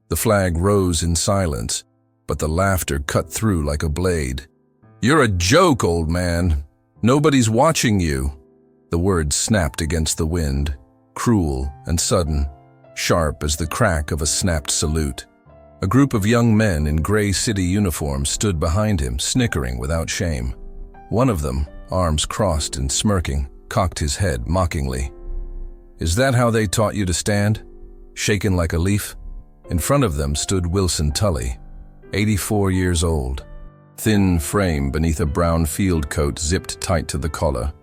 The flag rose in silence, but the laughter cut through like a blade. "You're a joke, old man. Nobody's watching you." The words snapped against the wind, cruel and sudden, sharp as the crack of a snapped salute. A group of young men in gray city uniforms stood behind him, snickering without shame. One of them, arms crossed and smirking, cocked his head mockingly. "Is that how they taught you to stand? Shaken like a leaf?" In front of them stood Wilson Tully, 84 years old, thin frame beneath a brown field coat zipped tight to the collar.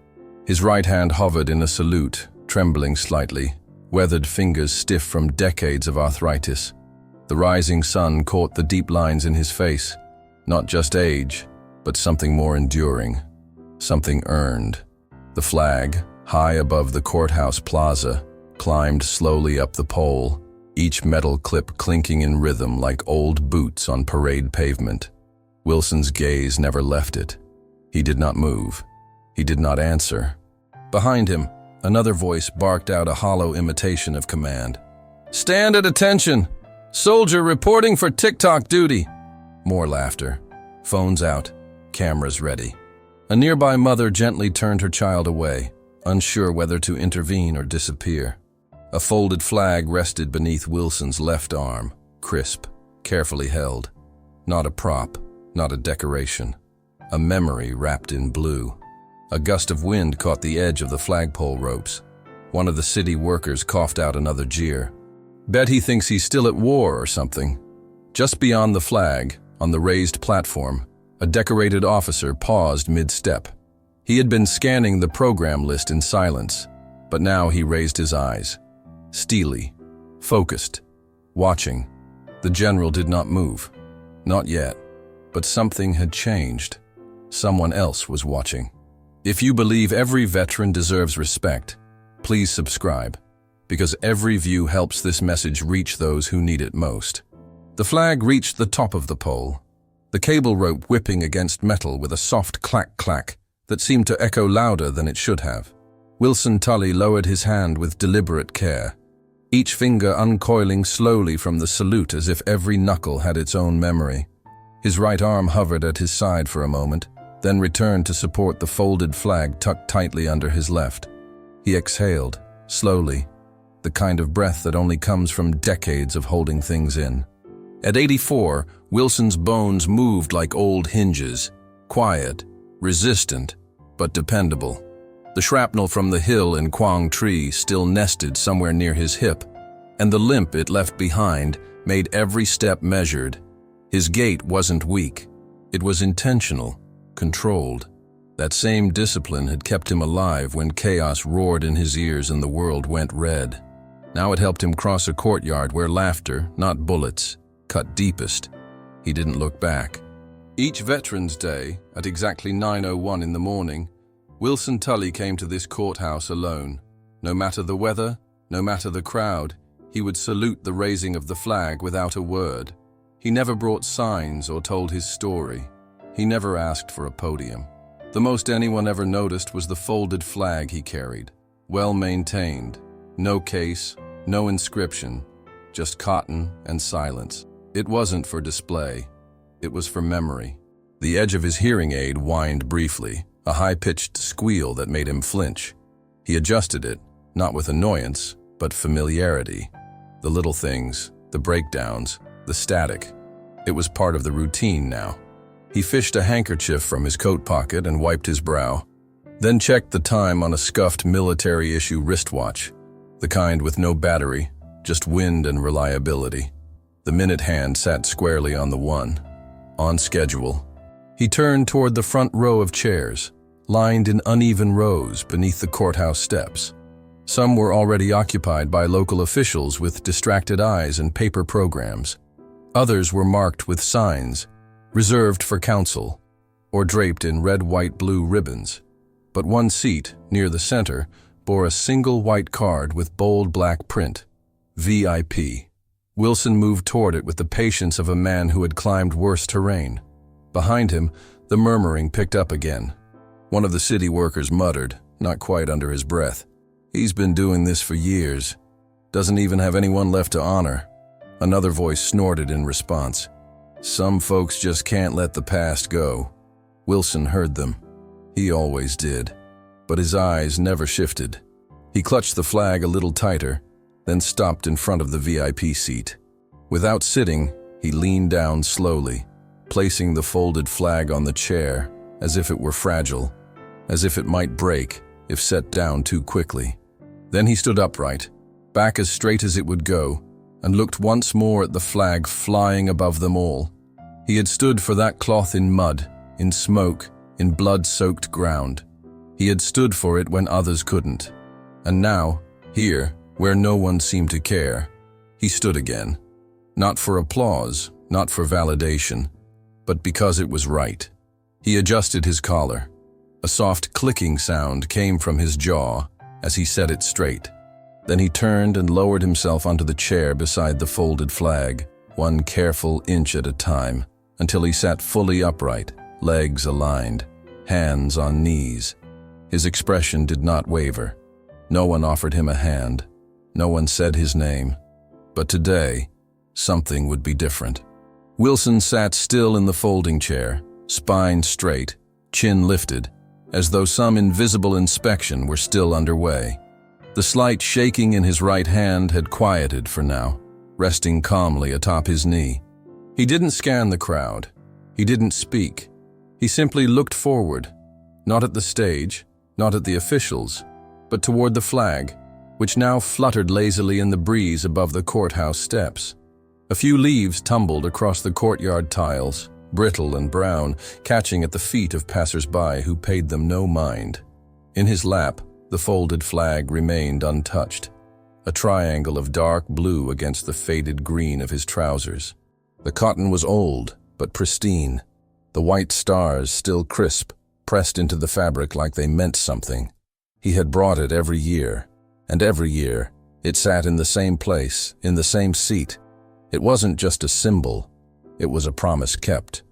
His right hand hovered in a salute, trembling slightly, weathered fingers stiff from decades of arthritis. The rising sun caught the deep lines in his face, not just age, but something more enduring, something earned. The flag, high above the courthouse plaza, climbed slowly up the pole, each metal clip clinking in rhythm like old boots on parade pavement. Wilson's gaze never left it. He did not move. He did not answer. Behind him, another voice barked out a hollow imitation of command. "Stand at attention! Soldier reporting for TikTok duty!" More laughter. Phones out. Cameras ready. A nearby mother gently turned her child away, unsure whether to intervene or disappear. A folded flag rested beneath Wilson's left arm, crisp, carefully held. Not a prop, not a decoration. A memory wrapped in blue. A gust of wind caught the edge of the flagpole ropes. One of the city workers coughed out another jeer. "Bet he thinks he's still at war or something." Just beyond the flag, on the raised platform, a decorated officer paused mid-step. He had been scanning the program list in silence, but now he raised his eyes. Steely, focused, watching. The general did not move. Not yet, but something had changed. Someone else was watching. If you believe every veteran deserves respect, please subscribe, because every view helps this message reach those who need it most. The flag reached the top of the pole, the cable rope whipping against metal with a soft clack-clack that seemed to echo louder than it should have. Wilson Tully lowered his hand with deliberate care, each finger uncoiling slowly from the salute as if every knuckle had its own memory. His right arm hovered at his side for a moment, then returned to support the folded flag tucked tightly under his left. He exhaled, slowly, the kind of breath that only comes from decades of holding things in. At 84, Wilson's bones moved like old hinges, quiet, resistant, but dependable. The shrapnel from the hill in Quang Tri still nested somewhere near his hip, and the limp it left behind made every step measured. His gait wasn't weak. It was intentional, controlled. That same discipline had kept him alive when chaos roared in his ears and the world went red. Now it helped him cross a courtyard where laughter, not bullets, cut deepest. He didn't look back. Each Veterans Day, at exactly 9:01 in the morning, Wilson Tully came to this courthouse alone. No matter the weather, no matter the crowd, he would salute the raising of the flag without a word. He never brought signs or told his story. He never asked for a podium. The most anyone ever noticed was the folded flag he carried, well maintained. No case, no inscription, just cotton and silence. It wasn't for display. It was for memory. The edge of his hearing aid whined briefly, a high-pitched squeal that made him flinch. He adjusted it, not with annoyance, but familiarity. The little things, the breakdowns, the static. It was part of the routine now. He fished a handkerchief from his coat pocket and wiped his brow, then checked the time on a scuffed military-issue wristwatch, the kind with no battery, just wind and reliability. The minute hand sat squarely on the one, on schedule. He turned toward the front row of chairs, lined in uneven rows beneath the courthouse steps. Some were already occupied by local officials with distracted eyes and paper programs. Others were marked with signs, reserved for counsel, or draped in red, white, blue ribbons. But one seat, near the center, bore a single white card with bold black print, VIP. Wilson moved toward it with the patience of a man who had climbed worse terrain. Behind him, the murmuring picked up again. One of the city workers muttered, not quite under his breath, "He's been doing this for years. Doesn't even have anyone left to honor." Another voice snorted in response. Some folks just can't let the past go. Wilson heard them. He always did. But his eyes never shifted. He clutched the flag a little tighter, then stopped in front of the VIP seat. Without sitting, he leaned down slowly, placing the folded flag on the chair as if it were fragile, as if it might break if set down too quickly. Then he stood upright, back as straight as it would go, and looked once more at the flag flying above them all. He had stood for that cloth in mud, in smoke, in blood-soaked ground. He had stood for it when others couldn't. And now, here, where no one seemed to care, he stood again. Not for applause, not for validation, but because it was right. He adjusted his collar. A soft clicking sound came from his jaw as he set it straight. Then he turned and lowered himself onto the chair beside the folded flag, one careful inch at a time, until he sat fully upright, legs aligned, hands on knees. His expression did not waver. No one offered him a hand. No one said his name. But today, something would be different. Wilson sat still in the folding chair, spine straight, chin lifted, as though some invisible inspection were still underway. The slight shaking in his right hand had quieted for now, resting calmly atop his knee. He didn't scan the crowd. He didn't speak. He simply looked forward, not at the stage, not at the officials, but toward the flag, which now fluttered lazily in the breeze above the courthouse steps. A few leaves tumbled across the courtyard tiles, brittle and brown, catching at the feet of passers-by who paid them no mind. In his lap, the folded flag remained untouched, a triangle of dark blue against the faded green of his trousers. The cotton was old, but pristine, the white stars still crisp, pressed into the fabric like they meant something. He had brought it every year, and every year, it sat in the same place, in the same seat. It wasn't just a symbol, it was a promise kept.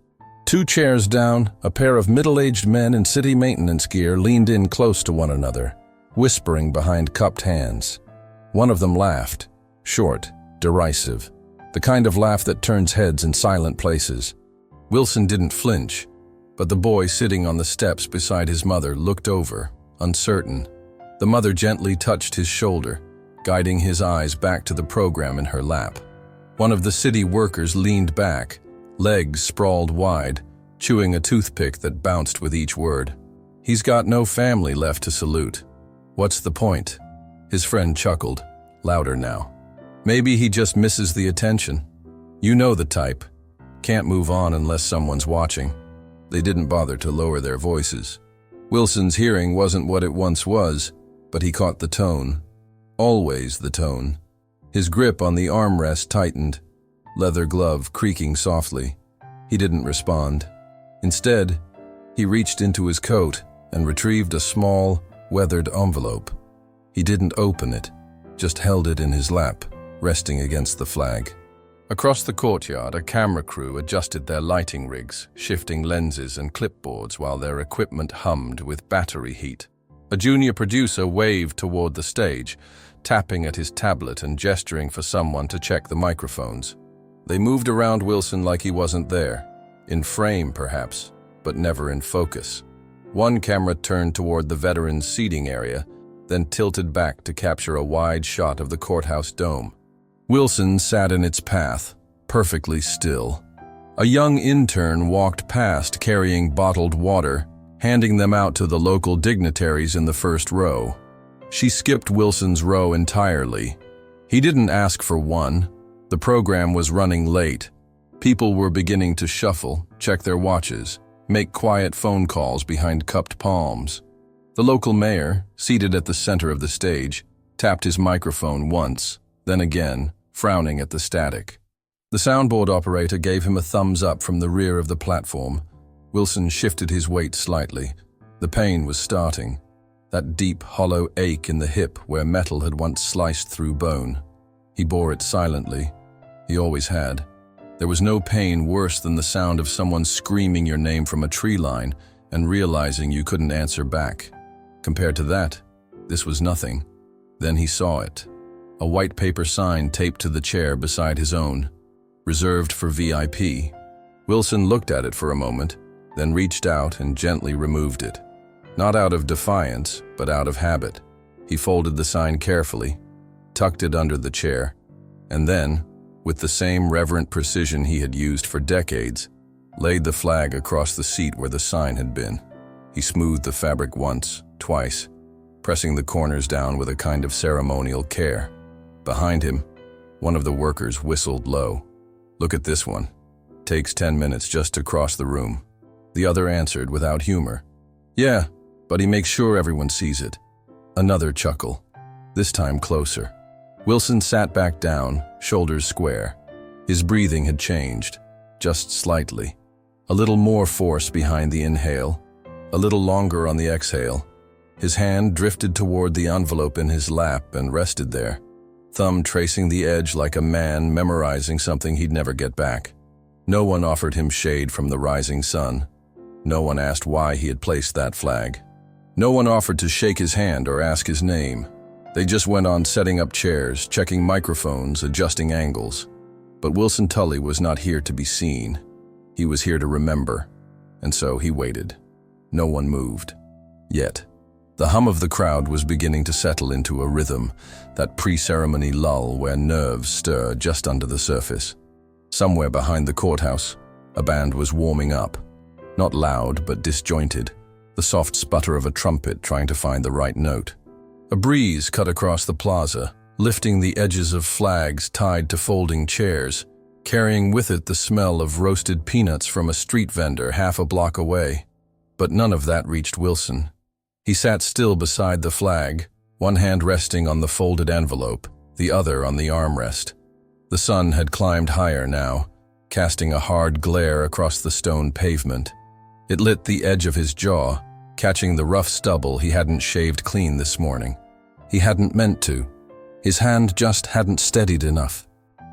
2 chairs down, a pair of middle-aged men in city maintenance gear leaned in close to one another, whispering behind cupped hands. One of them laughed, short, derisive, the kind of laugh that turns heads in silent places. Wilson didn't flinch, but the boy sitting on the steps beside his mother looked over, uncertain. The mother gently touched his shoulder, guiding his eyes back to the program in her lap. One of the city workers leaned back, legs sprawled wide, chewing a toothpick that bounced with each word. He's got no family left to salute. What's the point? His friend chuckled, louder now. Maybe he just misses the attention. You know the type. Can't move on unless someone's watching. They didn't bother to lower their voices. Wilson's hearing wasn't what it once was, but he caught the tone. Always the tone. His grip on the armrest tightened, leather glove creaking softly. He didn't respond. Instead, he reached into his coat and retrieved a small, weathered envelope. He didn't open it, just held it in his lap, resting against the flag. Across the courtyard, a camera crew adjusted their lighting rigs, shifting lenses and clipboards while their equipment hummed with battery heat. A junior producer waved toward the stage, tapping at his tablet and gesturing for someone to check the microphones. They moved around Wilson like he wasn't there, in frame perhaps, but never in focus. One camera turned toward the veterans' seating area, then tilted back to capture a wide shot of the courthouse dome. Wilson sat in its path, perfectly still. A young intern walked past carrying bottled water, handing them out to the local dignitaries in the first row. She skipped Wilson's row entirely. He didn't ask for one. The program was running late. People were beginning to shuffle, check their watches, make quiet phone calls behind cupped palms. The local mayor, seated at the center of the stage, tapped his microphone once, then again, frowning at the static. The soundboard operator gave him a thumbs up from the rear of the platform. Wilson shifted his weight slightly. The pain was starting. That deep, hollow ache in the hip where metal had once sliced through bone. He bore it silently. He always had. There was no pain worse than the sound of someone screaming your name from a tree line and realizing you couldn't answer back. Compared to that, this was nothing. Then he saw it. a white paper sign taped to the chair beside his own, reserved for VIP. Wilson looked at it for a moment, then reached out and gently removed it. Not out of defiance, but out of habit. He folded the sign carefully, tucked it under the chair, and then, with the same reverent precision he had used for decades, laid the flag across the seat where the sign had been. He smoothed the fabric once, twice, pressing the corners down with a kind of ceremonial care. Behind him, one of the workers whistled low. "Look at this one. Takes 10 minutes just to cross the room." The other answered without humor. "Yeah, but he makes sure everyone sees it." Another chuckle, this time closer. Wilson sat back down, shoulders square. His breathing had changed, just slightly. A little more force behind the inhale, a little longer on the exhale. His hand drifted toward the envelope in his lap and rested there, thumb tracing the edge like a man memorizing something he'd never get back. No one offered him shade from the rising sun. No one asked why he had placed that flag. No one offered to shake his hand or ask his name. They just went on setting up chairs, checking microphones, adjusting angles. But Wilson Tully was not here to be seen. He was here to remember, and so he waited. No one moved. Yet, the hum of the crowd was beginning to settle into a rhythm, that pre-ceremony lull where nerves stir just under the surface. Somewhere behind the courthouse, a band was warming up. Not loud, but disjointed, the soft sputter of a trumpet trying to find the right note. A breeze cut across the plaza, lifting the edges of flags tied to folding chairs, carrying with it the smell of roasted peanuts from a street vendor half a block away. But none of that reached Wilson. He sat still beside the flag, one hand resting on the folded envelope, the other on the armrest. The sun had climbed higher now, casting a hard glare across the stone pavement. It lit the edge of his jaw, catching the rough stubble he hadn't shaved clean this morning. He hadn't meant to. His hand just hadn't steadied enough.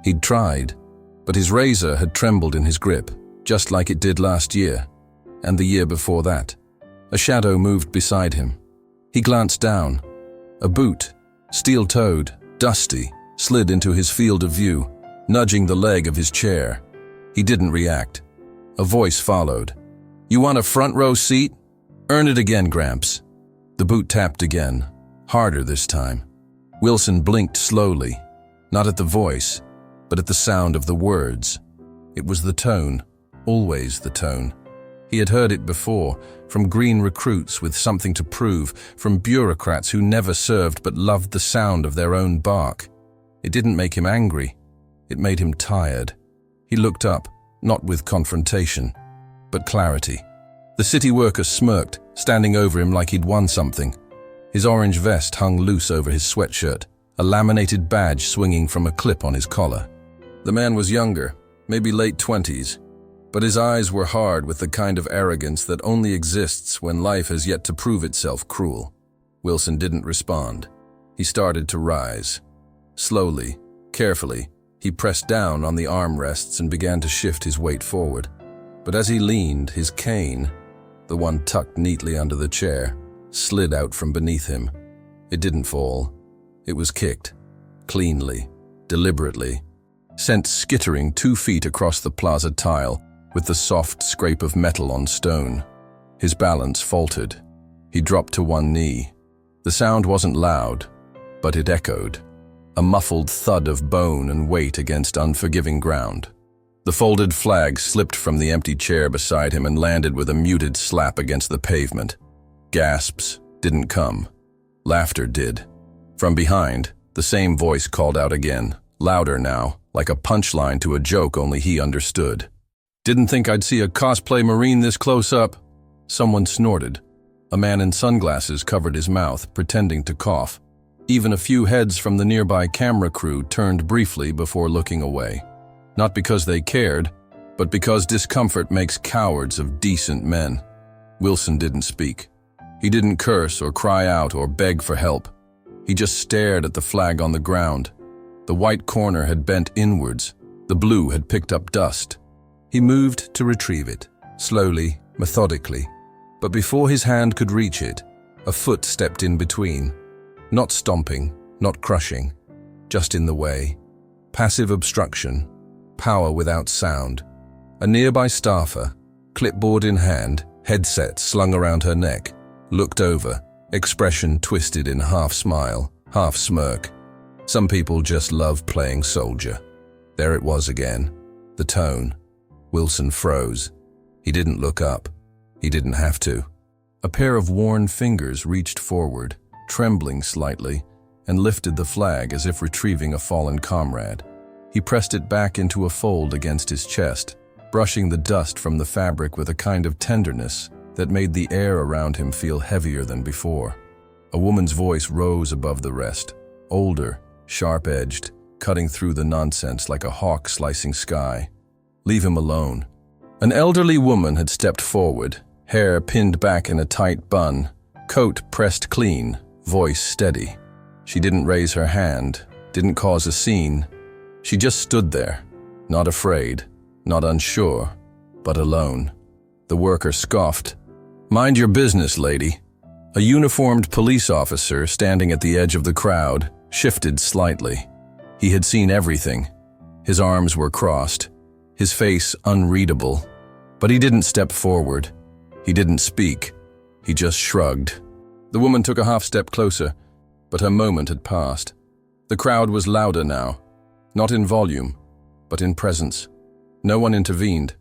He'd tried, but his razor had trembled in his grip, just like it did last year, and the year before that. A shadow moved beside him. He glanced down. A boot, steel-toed, dusty, slid into his field of view, nudging the leg of his chair. He didn't react. A voice followed. "You want a front row seat? Earn it again, Gramps." The boot tapped again, harder this time. Wilson blinked slowly, not at the voice, but at the sound of the words. It was the tone, always the tone. He had heard it before, from green recruits with something to prove, from bureaucrats who never served but loved the sound of their own bark. It didn't make him angry. It made him tired. He looked up, not with confrontation, but clarity. The city worker smirked, standing over him like he'd won something. His orange vest hung loose over his sweatshirt, a laminated badge swinging from a clip on his collar. The man was younger, maybe late 20s, but his eyes were hard with the kind of arrogance that only exists when life has yet to prove itself cruel. Wilson didn't respond. He started to rise. Slowly, carefully, he pressed down on the armrests and began to shift his weight forward. But as he leaned, his cane, the one tucked neatly under the chair, slid out from beneath him. It didn't fall. It was kicked, cleanly, deliberately, sent skittering 2 feet across the plaza tile with the soft scrape of metal on stone. His balance faltered. He dropped to one knee. The sound wasn't loud, but it echoed, a muffled thud of bone and weight against unforgiving ground. The folded flag slipped from the empty chair beside him and landed with a muted slap against the pavement. Gasps didn't come. Laughter did. From behind, the same voice called out again, louder now, like a punchline to a joke only he understood. "Didn't think I'd see a cosplay Marine this close up." Someone snorted. A man in sunglasses covered his mouth, pretending to cough. Even a few heads from the nearby camera crew turned briefly before looking away. Not because they cared, but because discomfort makes cowards of decent men. Wilson didn't speak. He didn't curse or cry out or beg for help. He just stared at the flag on the ground. The white corner had bent inwards. The blue had picked up dust. He moved to retrieve it, slowly, methodically. But before his hand could reach it, a foot stepped in between. Not stomping, not crushing. just in the way. Passive obstruction, power without sound. A nearby staffer, clipboard in hand, headset slung around her neck, looked over, expression twisted in half smile, half smirk. Some people just love playing soldier. There it was again, the tone. Wilson froze. He didn't look up. He didn't have to. A pair of worn fingers reached forward, trembling slightly, and lifted the flag as if retrieving a fallen comrade. He pressed it back into a fold against his chest, brushing the dust from the fabric with a kind of tenderness that made the air around him feel heavier than before. A woman's voice rose above the rest, older, sharp-edged, cutting through the nonsense like a hawk slicing sky. "Leave him alone." An elderly woman had stepped forward, hair pinned back in a tight bun, coat pressed clean, voice steady. She didn't raise her hand, didn't cause a scene. She just stood there, not afraid, not unsure, but alone. The worker scoffed. "Mind your business, lady." A uniformed police officer standing at the edge of the crowd shifted slightly. He had seen everything. His arms were crossed, his face unreadable. But he didn't step forward. He didn't speak. He just shrugged. The woman took a half step closer, but her moment had passed. The crowd was louder now, not in volume, but in presence. No one intervened.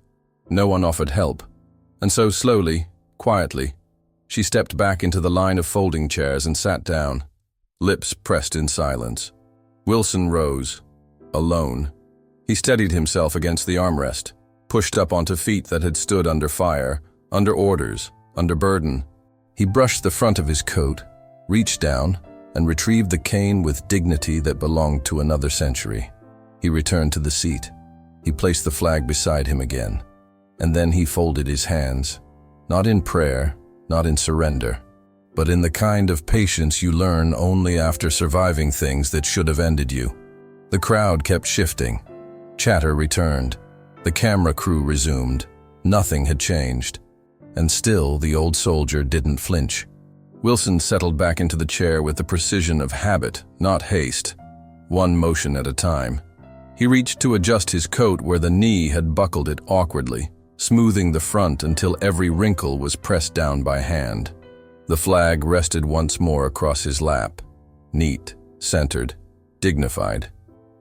No one offered help. And so slowly, quietly, she stepped back into the line of folding chairs and sat down, lips pressed in silence. Wilson rose, alone. He steadied himself against the armrest, pushed up onto feet that had stood under fire, under orders, under burden. He brushed the front of his coat, reached down, and retrieved the cane with dignity that belonged to another century. He returned to the seat. He placed the flag beside him again. And then he folded his hands, not in prayer, not in surrender, but in the kind of patience you learn only after surviving things that should have ended you. The crowd kept shifting. Chatter returned. The camera crew resumed. Nothing had changed. And still the old soldier didn't flinch. Wilson settled back into the chair with the precision of habit, not haste, one motion at a time. He reached to adjust his coat where the knee had buckled it awkwardly, smoothing the front until every wrinkle was pressed down by hand. The flag rested once more across his lap, neat, centered, dignified.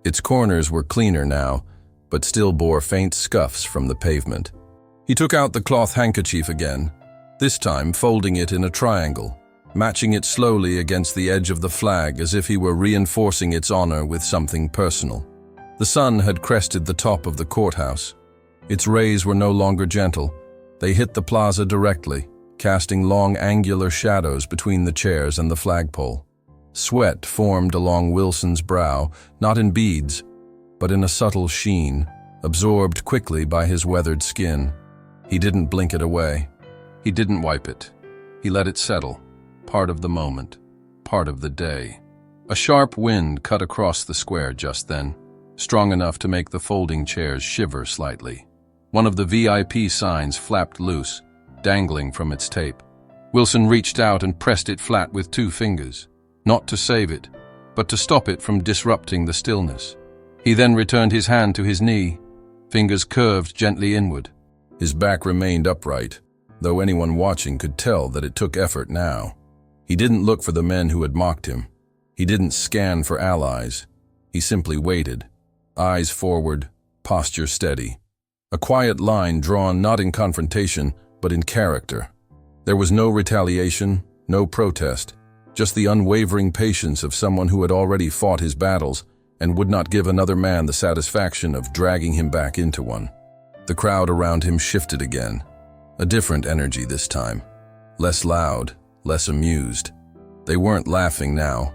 Its corners were cleaner now, but still bore faint scuffs from the pavement. He took out the cloth handkerchief again, this time folding it in a triangle, matching it slowly against the edge of the flag as if he were reinforcing its honor with something personal. The sun had crested the top of the courthouse. Its rays were no longer gentle. They hit the plaza directly, casting long angular shadows between the chairs and the flagpole. Sweat formed along Wilson's brow, not in beads, but in a subtle sheen, absorbed quickly by his weathered skin. He didn't blink it away. He didn't wipe it. He let it settle, part of the moment, part of the day. A sharp wind cut across the square just then, strong enough to make the folding chairs shiver slightly. One of the VIP signs flapped loose, dangling from its tape. Wilson reached out and pressed it flat with 2 fingers, not to save it, but to stop it from disrupting the stillness. He then returned his hand to his knee, fingers curved gently inward. His back remained upright, though anyone watching could tell that it took effort now. He didn't look for the men who had mocked him. He didn't scan for allies. He simply waited, eyes forward, posture steady. A quiet line drawn not in confrontation, but in character. There was no retaliation, no protest, just the unwavering patience of someone who had already fought his battles and would not give another man the satisfaction of dragging him back into one. The crowd around him shifted again, a different energy this time, less loud, less amused. They weren't laughing now,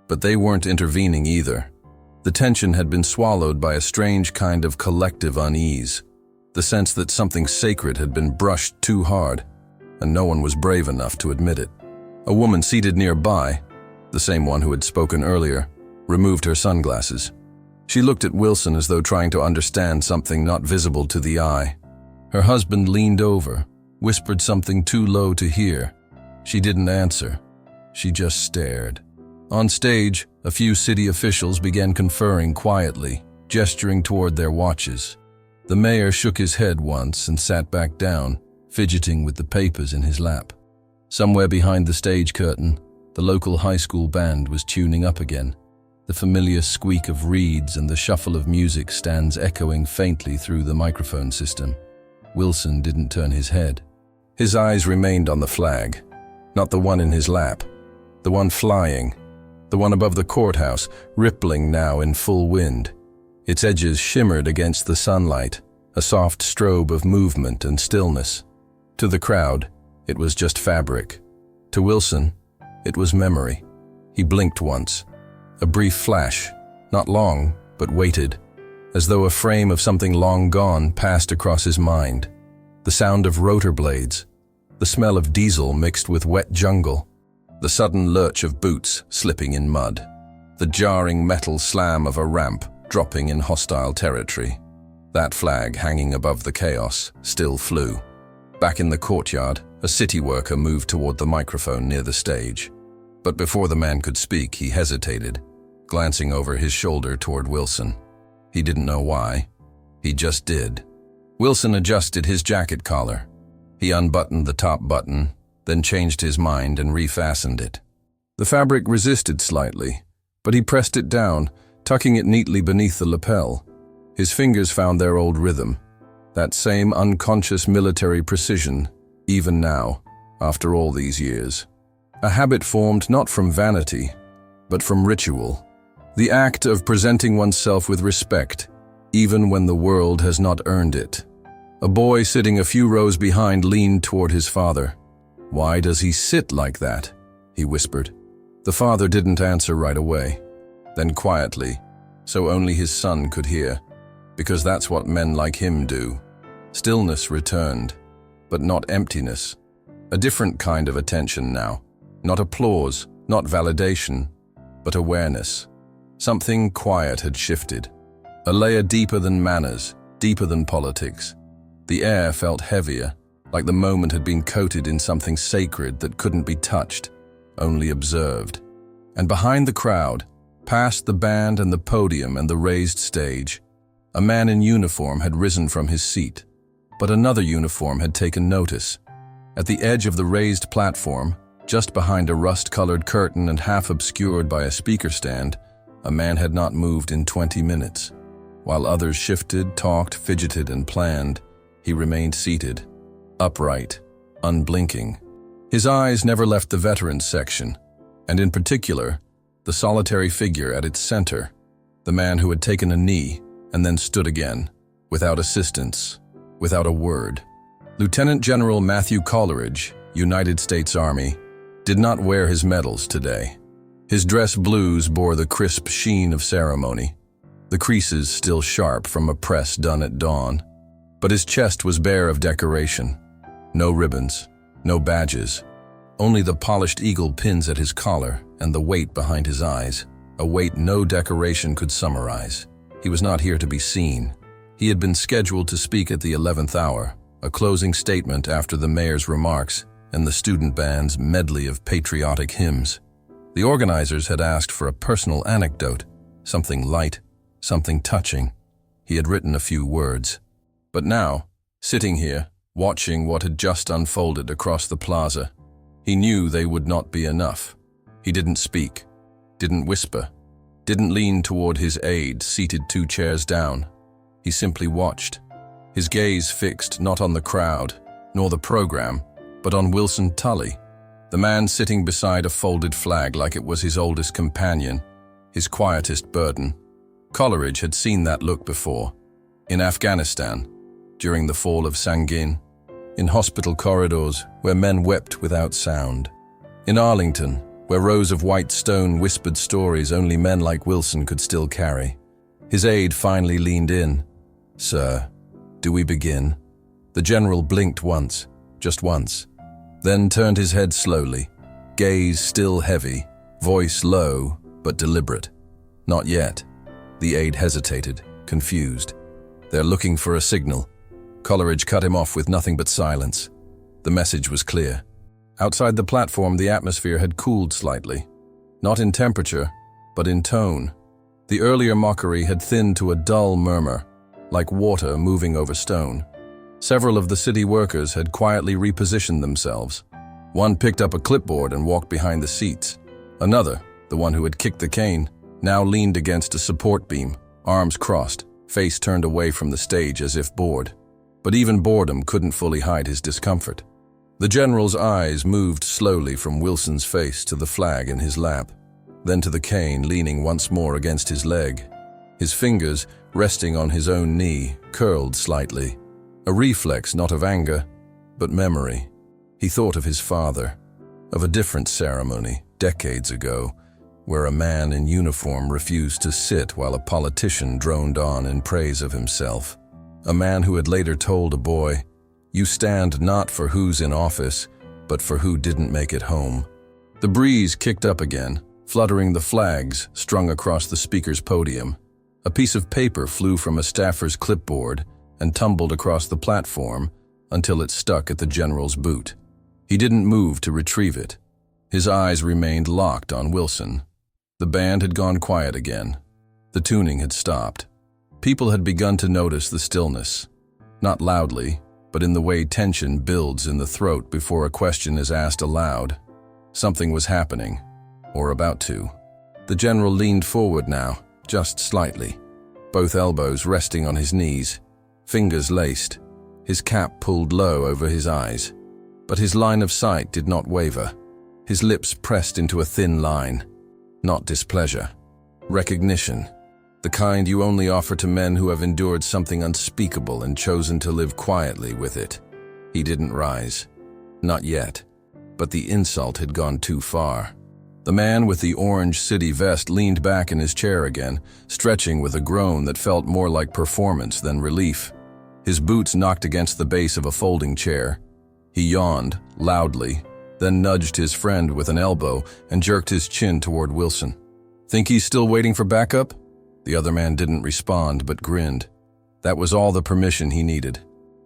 but they weren't intervening either. The tension had been swallowed by a strange kind of collective unease, the sense that something sacred had been brushed too hard, and no one was brave enough to admit it. A woman seated nearby, the same one who had spoken earlier, removed her sunglasses. She looked at Wilson as though trying to understand something not visible to the eye. Her husband leaned over, whispered something too low to hear. She didn't answer. She just stared. On stage, A few city officials began conferring quietly, gesturing toward their watches. The mayor shook his head once and sat back down, fidgeting with the papers in his lap. Somewhere behind the stage curtain, the local high school band was tuning up again. The familiar squeak of reeds and the shuffle of music stands echoing faintly through the microphone system. Wilson didn't turn his head. His eyes remained on the flag, not the one in his lap, the one flying, the one above the courthouse, rippling now in full wind. Its edges shimmered against the sunlight, a soft strobe of movement and stillness. To the crowd, it was just fabric. To Wilson, it was memory. He blinked once. A brief flash, not long, but waited, as though a frame of something long gone passed across his mind. The sound of rotor blades, the smell of diesel mixed with wet jungle, the sudden lurch of boots slipping in mud, the jarring metal slam of a ramp dropping in hostile territory. That flag hanging above the chaos still flew. Back in the courtyard, a city worker moved toward the microphone near the stage. But before the man could speak, he hesitated, glancing over his shoulder toward Wilson. He didn't know why. He just did. Wilson adjusted his jacket collar. He unbuttoned the top button, then changed his mind and refastened it. The fabric resisted slightly, but he pressed it down, tucking it neatly beneath the lapel. His fingers found their old rhythm, that same unconscious military precision, even now, after all these years. A habit formed not from vanity, but from ritual. The act of presenting oneself with respect, even when the world has not earned it. A boy sitting a few rows behind leaned toward his father. "Why does he sit like that?" he whispered. The father didn't answer right away. Then quietly, so only his son could hear, "Because that's what men like him do." Stillness returned, but not emptiness. A different kind of attention now. Not applause, not validation, but awareness. Something quiet had shifted. A layer deeper than manners, deeper than politics. The air felt heavier, like the moment had been coated in something sacred that couldn't be touched, only observed. And behind the crowd, past the band and the podium and the raised stage, a man in uniform had risen from his seat. But another uniform had taken notice. At the edge of the raised platform, just behind a rust-colored curtain and half obscured by a speaker stand, a man had not moved in 20 minutes. While others shifted, talked, fidgeted, and planned, he remained seated, upright, unblinking. His eyes never left the veterans section, and in particular, the solitary figure at its center, the man who had taken a knee and then stood again, without assistance, without a word. Lieutenant General Matthew Coleridge, United States Army, did not wear his medals today. His dress blues bore the crisp sheen of ceremony, the creases still sharp from a press done at dawn. But his chest was bare of decoration. No ribbons, no badges, only the polished eagle pins at his collar and the weight behind his eyes, a weight no decoration could summarize. He was not here to be seen. He had been scheduled to speak at the 11th hour, a closing statement after the mayor's remarks and the student band's medley of patriotic hymns. The organizers had asked for a personal anecdote, something light, something touching. He had written a few words. But now, sitting here, watching what had just unfolded across the plaza, he knew they would not be enough. He didn't speak, didn't whisper, didn't lean toward his aide seated 2 chairs down. He simply watched, his gaze fixed not on the crowd, nor the program, but on Wilson Tully, the man sitting beside a folded flag like it was his oldest companion, his quietest burden. Coleridge had seen that look before, in Afghanistan, during the fall of Sangin, in hospital corridors where men wept without sound, in Arlington, where rows of white stone whispered stories only men like Wilson could still carry. His aide finally leaned in. "Sir, do we begin?" The general blinked once, just once, then turned his head slowly, gaze still heavy, voice low but deliberate. "Not yet." The aide hesitated, confused. "They're looking for a signal." Coleridge cut him off with nothing but silence. The message was clear. Outside the platform, the atmosphere had cooled slightly. Not in temperature, but in tone. The earlier mockery had thinned to a dull murmur, like water moving over stone. Several of the city workers had quietly repositioned themselves. One picked up a clipboard and walked behind the seats. Another, the one who had kicked the cane, now leaned against a support beam, arms crossed, face turned away from the stage as if bored. But even boredom couldn't fully hide his discomfort. The general's eyes moved slowly from Wilson's face to the flag in his lap, then to the cane leaning once more against his leg. His fingers, resting on his own knee, curled slightly. A reflex not of anger, but memory. He thought of his father, of a different ceremony, decades ago, where a man in uniform refused to sit while a politician droned on in praise of himself. A man who had later told a boy, "You stand not for who's in office, but for who didn't make it home." The breeze kicked up again, fluttering the flags strung across the speaker's podium. A piece of paper flew from a staffer's clipboard and tumbled across the platform until it stuck at the general's boot. He didn't move to retrieve it. His eyes remained locked on Wilson. The band had gone quiet again. The tuning had stopped. People had begun to notice the stillness. Not loudly, but in the way tension builds in the throat before a question is asked aloud. Something was happening, or about to. The general leaned forward now, just slightly, both elbows resting on his knees, fingers laced, his cap pulled low over his eyes. But his line of sight did not waver. His lips pressed into a thin line. Not displeasure. Recognition. The kind you only offer to men who have endured something unspeakable and chosen to live quietly with it. He didn't rise. Not yet. But the insult had gone too far. The man with the orange city vest leaned back in his chair again, stretching with a groan that felt more like performance than relief. His boots knocked against the base of a folding chair. He yawned, loudly, then nudged his friend with an elbow and jerked his chin toward Wilson. "Think he's still waiting for backup?" The other man didn't respond but grinned. That was all the permission he needed.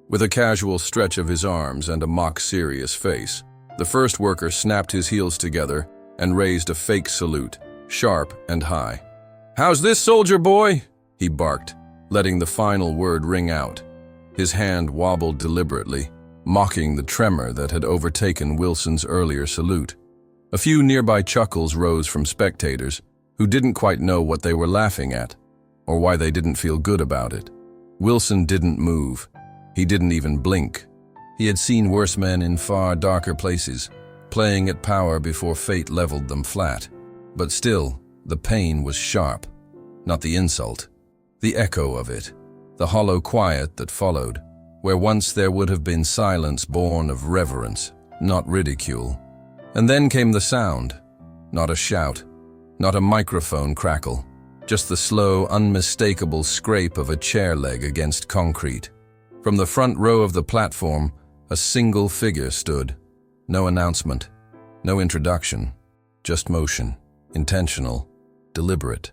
With a casual stretch of his arms and a mock-serious face, the first worker snapped his heels together and raised a fake salute, sharp and high. "How's this, soldier boy?" he barked, letting the final word ring out. His hand wobbled deliberately, mocking the tremor that had overtaken Wilson's earlier salute. A few nearby chuckles rose from spectators who didn't quite know what they were laughing at, or why they didn't feel good about it. Wilson didn't move. He didn't even blink. He had seen worse men in far darker places, playing at power before fate leveled them flat. But still, the pain was sharp. Not the insult. The echo of it. The hollow quiet that followed, where once there would have been silence born of reverence, not ridicule. And then came the sound. Not a shout. Not a microphone crackle. Just the slow, unmistakable scrape of a chair leg against concrete. From the front row of the platform, a single figure stood. No announcement. No introduction. Just motion. Intentional. Deliberate.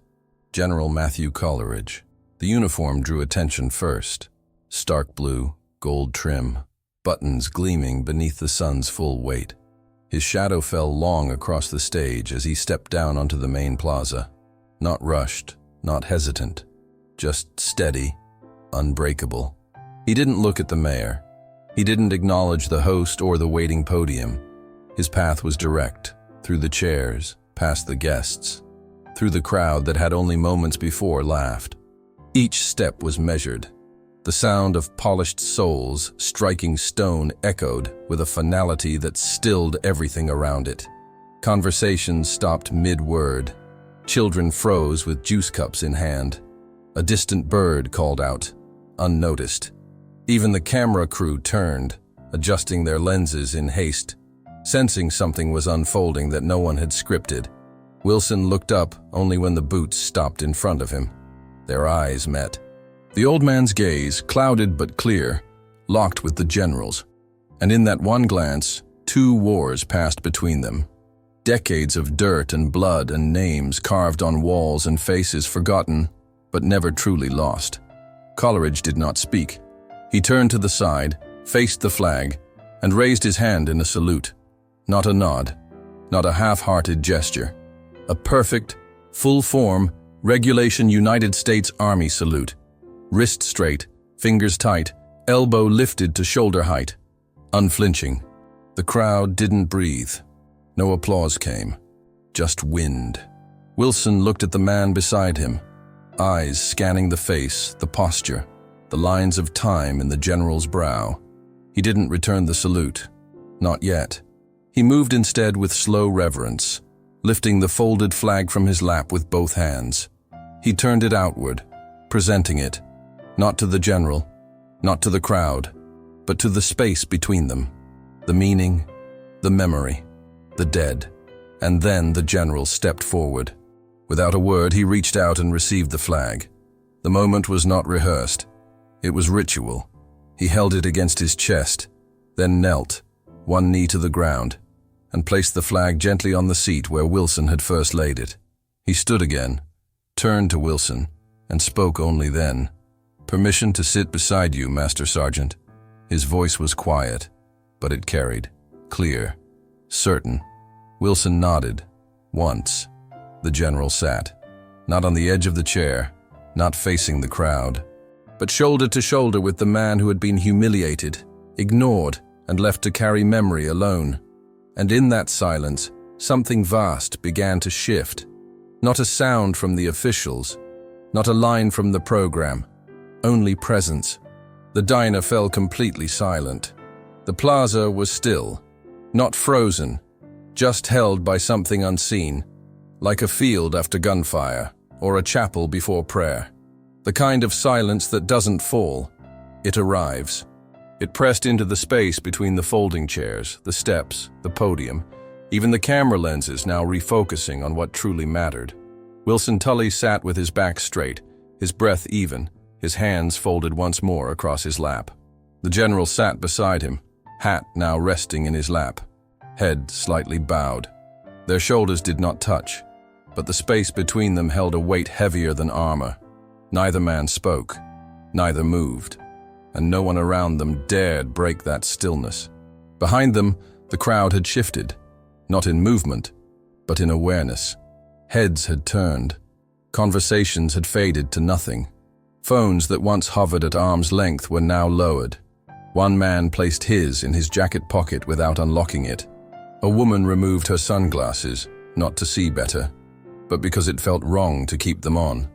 General Matthew Coleridge. The uniform drew attention first. Stark blue, gold trim, buttons gleaming beneath the sun's full weight. His shadow fell long across the stage as he stepped down onto the main plaza. Not rushed, not hesitant, just steady, unbreakable. He didn't look at the mayor. He didn't acknowledge the host or the waiting podium. His path was direct, through the chairs, past the guests, through the crowd that had only moments before laughed. Each step was measured. The sound of polished soles striking stone echoed with a finality that stilled everything around it. Conversations stopped mid-word. Children froze with juice cups in hand. A distant bird called out, unnoticed. Even the camera crew turned, adjusting their lenses in haste, sensing something was unfolding that no one had scripted. Wilson looked up only when the boots stopped in front of him. Their eyes met. The old man's gaze, clouded but clear, locked with the general's. And in that one glance, two wars passed between them. Decades of dirt and blood and names carved on walls and faces forgotten, but never truly lost. Coleridge did not speak. He turned to the side, faced the flag, and raised his hand in a salute. Not a nod, not a half-hearted gesture. A perfect, Full form, regulation United States Army salute. Wrist straight, fingers tight, elbow lifted to shoulder height. Unflinching. The crowd didn't breathe. No applause came. Just wind. Wilson looked at the man beside him, eyes scanning the face, the posture, the lines of time in the general's brow. He didn't return the salute. Not yet. He moved instead with slow reverence, lifting the folded flag from his lap with both hands. He turned it outward, presenting it, not to the general, not to the crowd, but to the space between them, the meaning, the memory, the dead. And then the general stepped forward. Without a word, he reached out and received the flag. The moment was not rehearsed. It was ritual. He held it against his chest, then knelt, one knee to the ground, and placed the flag gently on the seat where Wilson had first laid it. He stood again, turned to Wilson, and spoke only then. "Permission to sit beside you, Master Sergeant." His voice was quiet, but it carried, clear, certain. Wilson nodded. Once. The general sat, not on the edge of the chair, not facing the crowd, but shoulder to shoulder with the man who had been humiliated, ignored, and left to carry memory alone. And in that silence, something vast began to shift. Not a sound from the officials, not a line from the program, only presence. The diner fell completely silent. The plaza was still, not frozen, just held by something unseen, like a field after gunfire or a chapel before prayer. The kind of silence that doesn't fall, it arrives. It pressed into the space between the folding chairs, the steps, the podium, even the camera lenses now refocusing on what truly mattered. Wilson Tully sat with his back straight, his breath even, his hands folded once more across his lap. The general sat beside him, hat now resting in his lap, head slightly bowed. Their shoulders did not touch, but the space between them held a weight heavier than armor. Neither man spoke, neither moved, and no one around them dared break that stillness. Behind them, the crowd had shifted, not in movement, but in awareness. Heads had turned. Conversations had faded to nothing. Phones that once hovered at arm's length were now lowered. One man placed his in his jacket pocket without unlocking it. A woman removed her sunglasses, not to see better, but because it felt wrong to keep them on.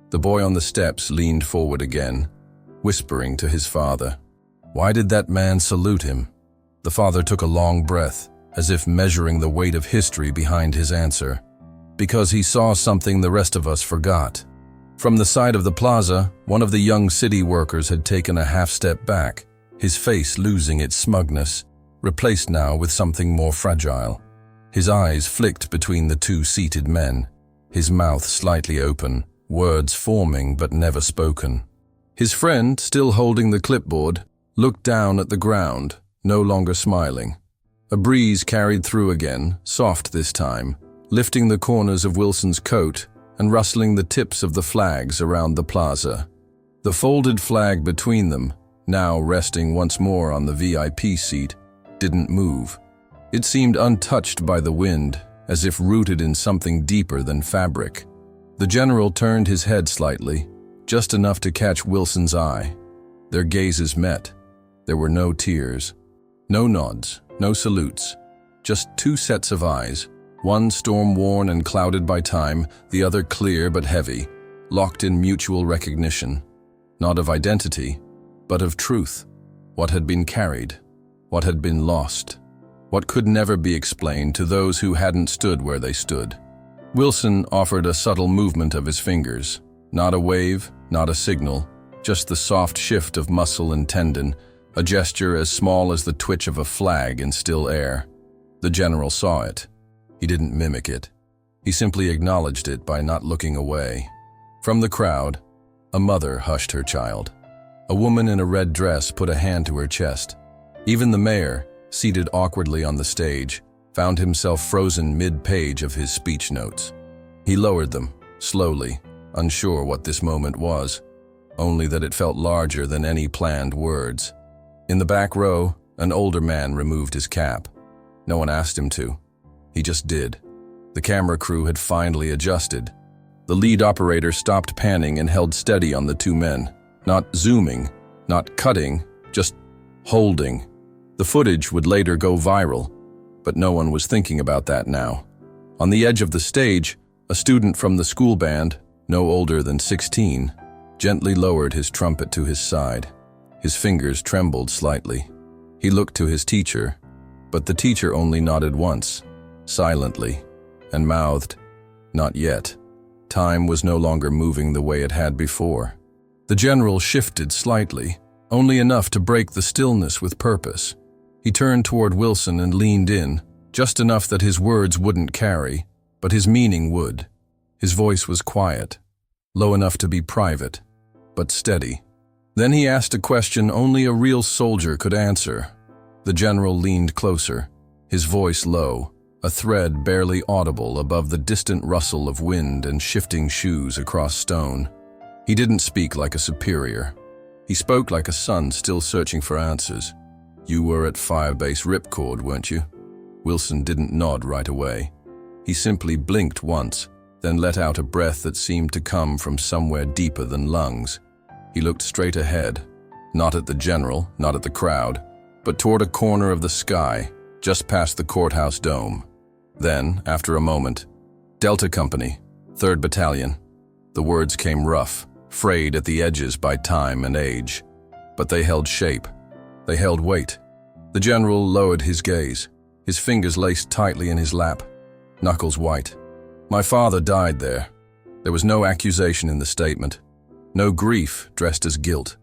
The boy on the steps leaned forward again, whispering to his father. Why did that man salute him? The father took a long breath, as if measuring the weight of history behind his answer. Because he saw something the rest of us forgot. From the side of the plaza, one of the young city workers had taken a half-step back, his face losing its smugness, replaced now with something more fragile. His eyes flicked between the two seated men, his mouth slightly open, words forming but never spoken. His friend, still holding the clipboard, looked down at the ground, no longer smiling. A breeze carried through again, soft this time, lifting the corners of Wilson's coat and rustling the tips of the flags around the plaza. The folded flag between them, now resting once more on the VIP seat, didn't move. It seemed untouched by the wind, as if rooted in something deeper than fabric. The general turned his head slightly, just enough to catch Wilson's eye. Their gazes met. There were no tears, no nods, no salutes, just two sets of eyes, one storm-worn and clouded by time, the other clear but heavy, locked in mutual recognition, not of identity, but of truth, what had been carried, what had been lost, what could never be explained to those who hadn't stood where they stood. Wilson offered a subtle movement of his fingers, not a wave, not a signal, just the soft shift of muscle and tendon, a gesture as small as the twitch of a flag in still air. The general saw it. He didn't mimic it. He simply acknowledged it by not looking away. From the crowd, a mother hushed her child. A woman in a red dress put a hand to her chest. Even the mayor, seated awkwardly on the stage, found himself frozen mid-page of his speech notes. He lowered them, slowly, unsure what this moment was, only that it felt larger than any planned words. In the back row, an older man removed his cap. No one asked him to. He just did. The camera crew had finally adjusted. The lead operator stopped panning and held steady on the two men, not zooming, not cutting, just holding. The footage would later go viral, but no one was thinking about that now. On the edge of the stage, a student from the school band, no older than 16, gently lowered his trumpet to his side. His fingers trembled slightly. He looked to his teacher, but the teacher only nodded once, silently, and mouthed, "Not yet." Time was no longer moving the way it had before. The general shifted slightly, only enough to break the stillness with purpose. He turned toward Wilson and leaned in, just enough that his words wouldn't carry, but his meaning would. His voice was quiet, low enough to be private, but steady. Then he asked a question only a real soldier could answer. The general leaned closer, his voice low, a thread barely audible above the distant rustle of wind and shifting shoes across stone. He didn't speak like a superior. He spoke like a son still searching for answers. "You were at Firebase Ripcord, weren't you?" Wilson didn't nod right away. He simply blinked once, then let out a breath that seemed to come from somewhere deeper than lungs. He looked straight ahead, not at the general, not at the crowd, but toward a corner of the sky, just past the courthouse dome. Then, after a moment, "Delta Company, 3rd Battalion." The words came rough, frayed at the edges by time and age, but they held shape. They held weight. The general lowered his gaze, his fingers laced tightly in his lap, knuckles white. "My father died there." There was no accusation in the statement, no grief dressed as guilt.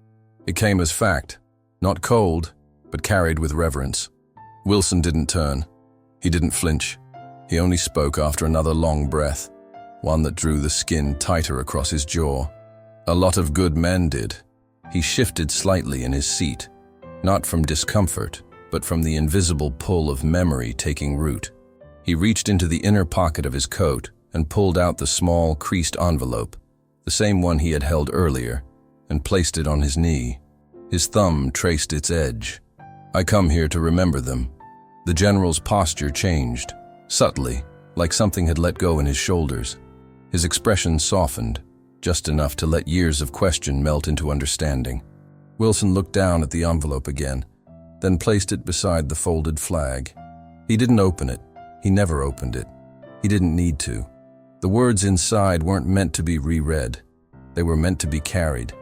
It came as fact, not cold, but carried with reverence. Wilson didn't turn. He didn't flinch. He only spoke after another long breath, one that drew the skin tighter across his jaw. A lot of good men did. He shifted slightly in his seat, not from discomfort, but from the invisible pull of memory taking root. He reached into the inner pocket of his coat and pulled out the small, creased envelope, the same one he had held earlier, and placed it on his knee. His thumb traced its edge. "I come here to remember them." The general's posture changed, subtly, like something had let go in his shoulders. His expression softened, just enough to let years of question melt into understanding. Wilson looked down at the envelope again, then placed it beside the folded flag. He didn't open it. He never opened it. He didn't need to. The words inside weren't meant to be reread. They were meant to be carried.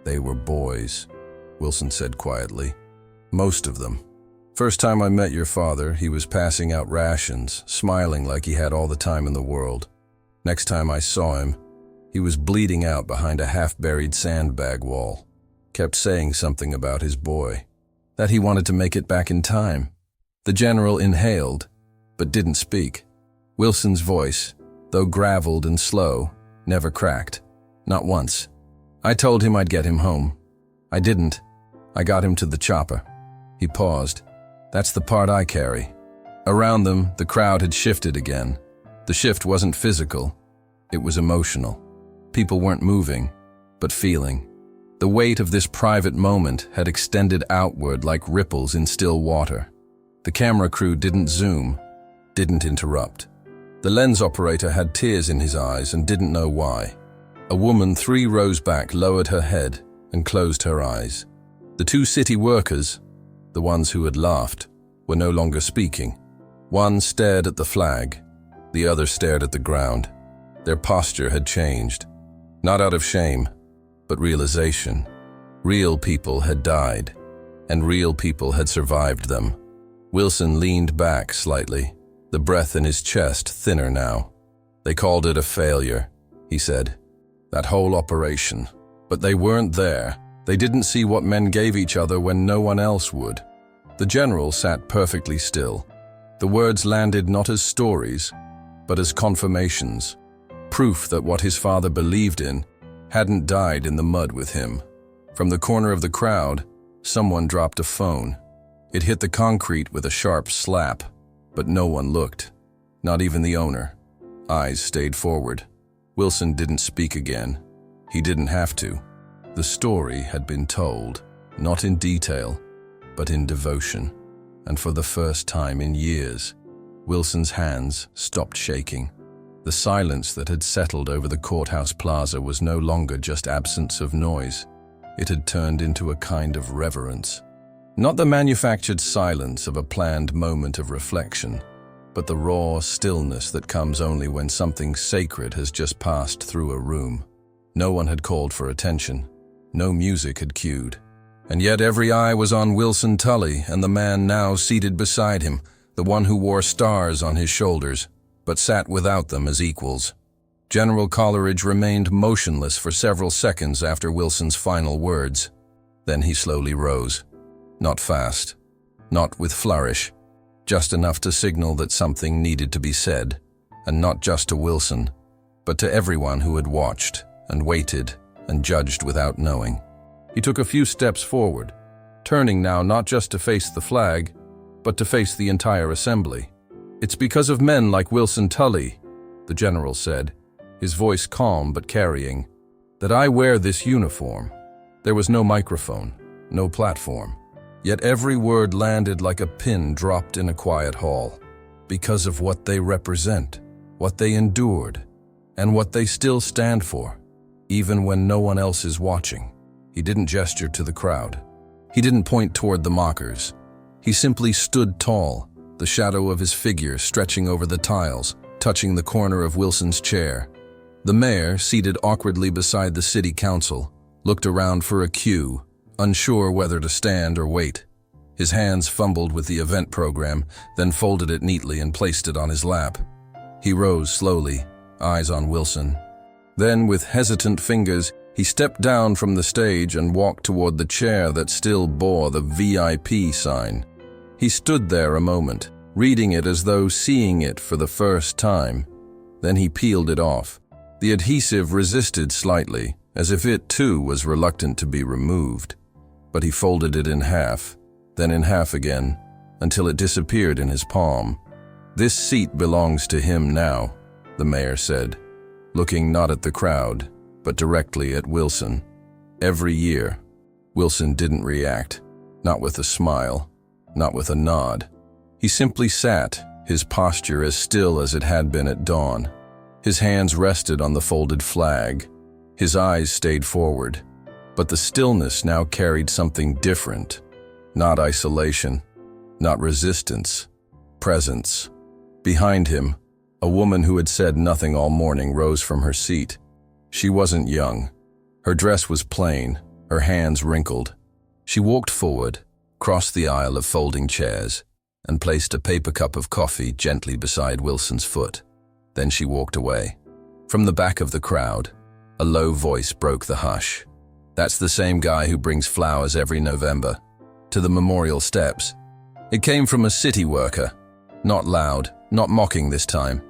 "They were boys," Wilson said quietly. "Most of them. First time I met your father, he was passing out rations, smiling like he had all the time in the world. Next time I saw him, he was bleeding out behind a half-buried sandbag wall. Kept saying something about his boy, that he wanted to make it back in time." The general inhaled, but didn't speak. Wilson's voice, though graveled and slow, never cracked. Not once. "I told him I'd get him home. I didn't. I got him to the chopper." He paused. "That's the part I carry." Around them, the crowd had shifted again. The shift wasn't physical. It was emotional. People weren't moving, but feeling. The weight of this private moment had extended outward like ripples in still water. The camera crew didn't zoom, didn't interrupt. The lens operator had tears in his eyes and didn't know why. A woman 3 rows back lowered her head and closed her eyes. The 2 city workers, the ones who had laughed, were no longer speaking. One stared at the flag, the other stared at the ground. Their posture had changed, not out of shame, but realization. Real people had died, and real people had survived them. Wilson leaned back slightly, the breath in his chest thinner now. "They called it a failure," he said. "That whole operation. But they weren't there. They didn't see what men gave each other when no one else would." The general sat perfectly still. The words landed not as stories, but as confirmations. Proof that what his father believed in hadn't died in the mud with him. From the corner of the crowd, someone dropped a phone. It hit the concrete with a sharp slap, but no one looked. Not even the owner. Eyes stayed forward. Wilson didn't speak again. He didn't have to. The story had been told, not in detail, but in devotion. And for the first time in years, Wilson's hands stopped shaking. The silence that had settled over the courthouse plaza was no longer just absence of noise. It had turned into a kind of reverence. Not the manufactured silence of a planned moment of reflection, but the raw stillness that comes only when something sacred has just passed through a room. No one had called for attention. No music had cued. And yet every eye was on Wilson Tully and the man now seated beside him, the one who wore stars on his shoulders, but sat without them as equals. General Coleridge remained motionless for several seconds after Wilson's final words. Then he slowly rose. Not fast, not with flourish, just enough to signal that something needed to be said, and not just to Wilson, but to everyone who had watched and waited and judged without knowing. He took a few steps forward, turning now not just to face the flag, but to face the entire assembly. "It's because of men like Wilson Tully," the general said, his voice calm but carrying, "that I wear this uniform." There was no microphone, no platform, yet every word landed like a pin dropped in a quiet hall. Because of what they represent, what they endured, and what they still stand for, even when no one else is watching. He didn't gesture to the crowd. He didn't point toward the mockers. He simply stood tall, the shadow of his figure stretching over the tiles, touching the corner of Wilson's chair. The mayor, seated awkwardly beside the city council, looked around for a cue, unsure whether to stand or wait. His hands fumbled with the event program, then folded it neatly and placed it on his lap. He rose slowly, eyes on Wilson. Then, with hesitant fingers, he stepped down from the stage and walked toward the chair that still bore the VIP sign. He stood there a moment, reading it as though seeing it for the first time. Then he peeled it off. The adhesive resisted slightly, as if it too was reluctant to be removed. But he folded it in half, then in half again, until it disappeared in his palm. "This seat belongs to him now," the mayor said, looking not at the crowd, but directly at Wilson. Every year, Wilson didn't react, not with a smile, not with a nod. He simply sat, his posture as still as it had been at dawn. His hands rested on the folded flag. His eyes stayed forward. But the stillness now carried something different. Not isolation, not resistance, presence. Behind him, a woman who had said nothing all morning rose from her seat. She wasn't young. Her dress was plain, her hands wrinkled. She walked forward, crossed the aisle of folding chairs, and placed a paper cup of coffee gently beside Wilson's foot. Then she walked away. From the back of the crowd, a low voice broke the hush. "That's the same guy who brings flowers every November to the memorial steps." It came from a city worker, not loud, not mocking this time.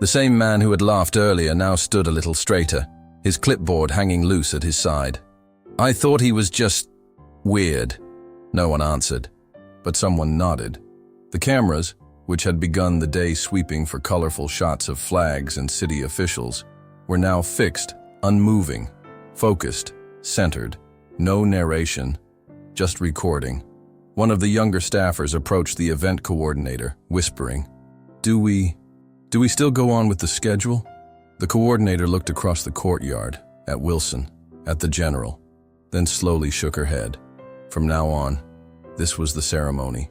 The same man who had laughed earlier now stood a little straighter, his clipboard hanging loose at his side. "I thought he was just weird." No one answered, but someone nodded. The cameras, which had begun the day sweeping for colorful shots of flags and city officials, were now fixed, unmoving, focused, centered. No narration, just recording. One of the younger staffers approached the event coordinator, whispering, Do we still go on with the schedule?" The coordinator looked across the courtyard, at Wilson, at the general, then slowly shook her head. From now on, this was the ceremony.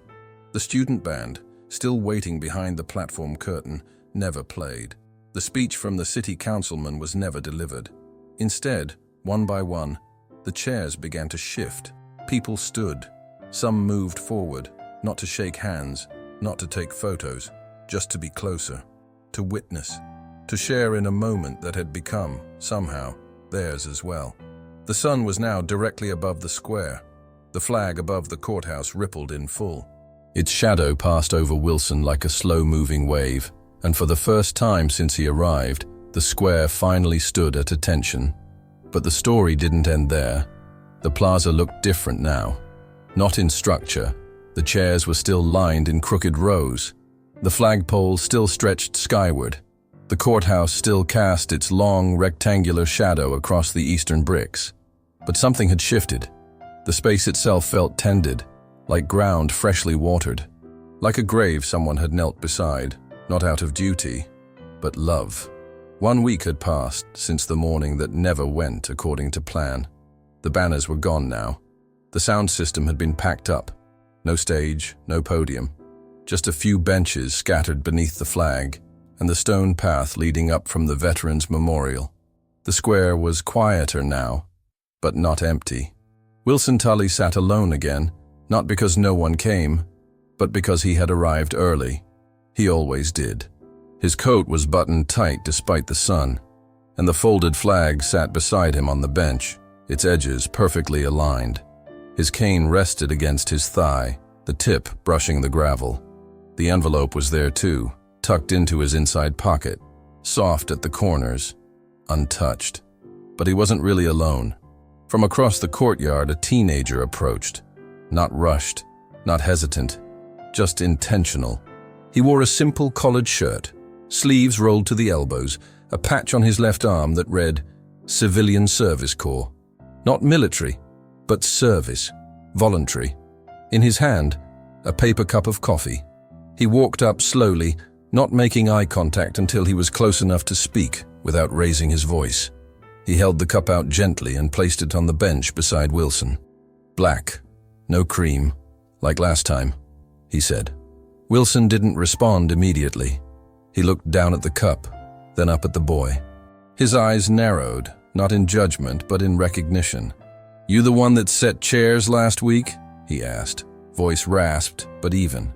The student band, still waiting behind the platform curtain, never played. The speech from the city councilman was never delivered. Instead, one by one, the chairs began to shift. People stood. Some moved forward, not to shake hands, not to take photos, just to be closer, to witness, to share in a moment that had become, somehow, theirs as well. The sun was now directly above the square. The flag above the courthouse rippled in full. Its shadow passed over Wilson like a slow-moving wave, and for the first time since he arrived, the square finally stood at attention. But the story didn't end there. The plaza looked different now. Not in structure. The chairs were still lined in crooked rows. The flagpole still stretched skyward. The courthouse still cast its long, rectangular shadow across the eastern bricks. But something had shifted. The space itself felt tended, like ground freshly watered. Like a grave someone had knelt beside, not out of duty, but love. 1 week had passed since the morning that never went according to plan. The banners were gone now. The sound system had been packed up. No stage, no podium. Just a few benches scattered beneath the flag, and the stone path leading up from the Veterans Memorial. The square was quieter now, but not empty. Wilson Tully sat alone again, not because no one came, but because he had arrived early. He always did. His coat was buttoned tight despite the sun, and the folded flag sat beside him on the bench, its edges perfectly aligned. His cane rested against his thigh, the tip brushing the gravel. The envelope was there too, tucked into his inside pocket, soft at the corners, untouched. But he wasn't really alone. From across the courtyard, a teenager approached. Not rushed, not hesitant, just intentional. He wore a simple collared shirt, sleeves rolled to the elbows, a patch on his left arm that read, Civilian Service Corps. Not military, but service, voluntary. In his hand, a paper cup of coffee. He walked up slowly, not making eye contact until he was close enough to speak without raising his voice. He held the cup out gently and placed it on the bench beside Wilson. Black, no cream, like last time, he said. Wilson didn't respond immediately. He looked down at the cup, then up at the boy. His eyes narrowed, not in judgment, but in recognition. "You the one that set chairs last week?" he asked, voice rasped but even.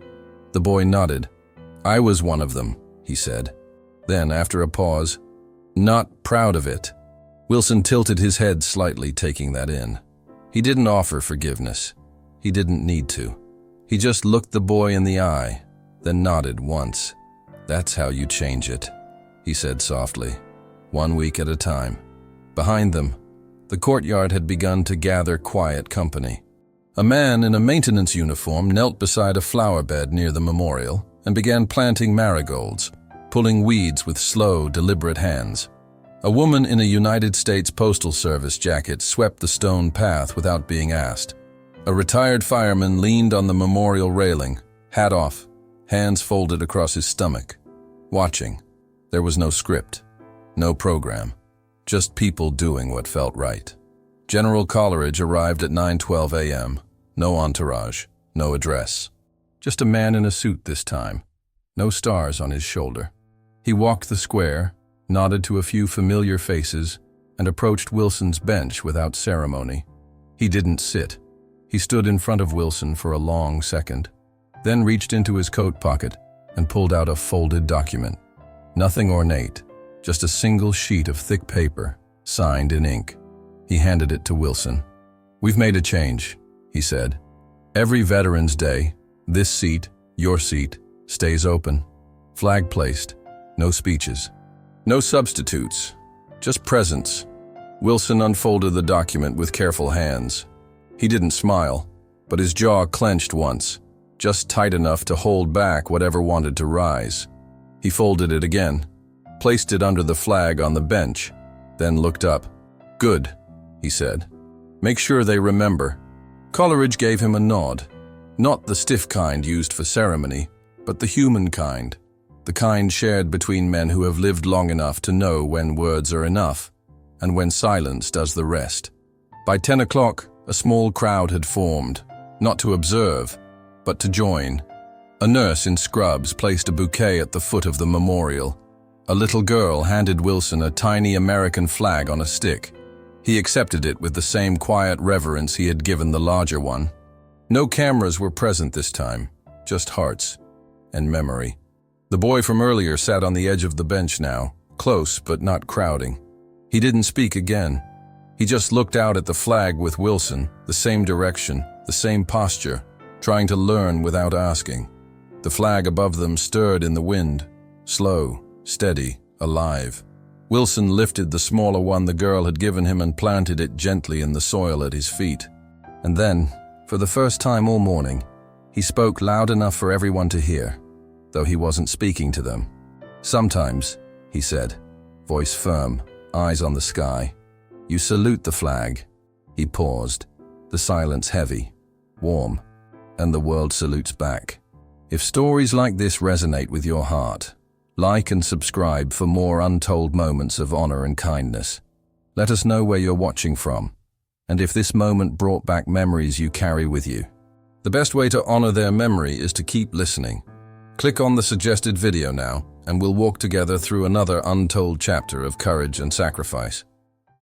The boy nodded. "I was one of them," he said. Then, after a pause, "Not proud of it." Wilson tilted his head slightly, taking that in. He didn't offer forgiveness. He didn't need to. He just looked the boy in the eye, then nodded once. "That's how you change it," he said softly, 1 week at a time. Behind them, the courtyard had begun to gather quiet company. A man in a maintenance uniform knelt beside a flower bed near the memorial and began planting marigolds, pulling weeds with slow, deliberate hands. A woman in a United States Postal Service jacket swept the stone path without being asked. A retired fireman leaned on the memorial railing, hat off, hands folded across his stomach, watching. There was no script, no program, just people doing what felt right. General Coleridge arrived at 9:12 a.m., no entourage, no address. Just a man in a suit this time, no stars on his shoulder. He walked the square, nodded to a few familiar faces, and approached Wilson's bench without ceremony. He didn't sit. He stood in front of Wilson for a long second, then reached into his coat pocket and pulled out a folded document. Nothing ornate, just a single sheet of thick paper, signed in ink. He handed it to Wilson. "We've made a change," he said. "Every Veterans Day, this seat, your seat, stays open. Flag placed, no speeches. No substitutes, just presence." Wilson unfolded the document with careful hands. He didn't smile, but his jaw clenched once, just tight enough to hold back whatever wanted to rise. He folded it again, placed it under the flag on the bench, then looked up. "Good," he said. "Make sure they remember." Coleridge gave him a nod, not the stiff kind used for ceremony, but the human kind, the kind shared between men who have lived long enough to know when words are enough and when silence does the rest. By 10 o'clock, a small crowd had formed, not to observe, but to join. A nurse in scrubs placed a bouquet at the foot of the memorial. A little girl handed Wilson a tiny American flag on a stick. He accepted it with the same quiet reverence he had given the larger one. No cameras were present this time, just hearts and memory. The boy from earlier sat on the edge of the bench now, close but not crowding. He didn't speak again. He just looked out at the flag with Wilson, the same direction, the same posture, trying to learn without asking. The flag above them stirred in the wind, slow, steady, alive. Wilson lifted the smaller one the girl had given him and planted it gently in the soil at his feet. And then, for the first time all morning, he spoke loud enough for everyone to hear, though he wasn't speaking to them. "Sometimes," he said, voice firm, eyes on the sky, "you salute the flag." He paused, the silence heavy, warm, and the world salutes back. If stories like this resonate with your heart, Like and subscribe for more untold moments of honor and kindness. Let us know where you're watching from, and if this moment brought back memories you carry with you. The best way to honor their memory is to keep listening. Click on the suggested video now, and we'll walk together through another untold chapter of courage and sacrifice.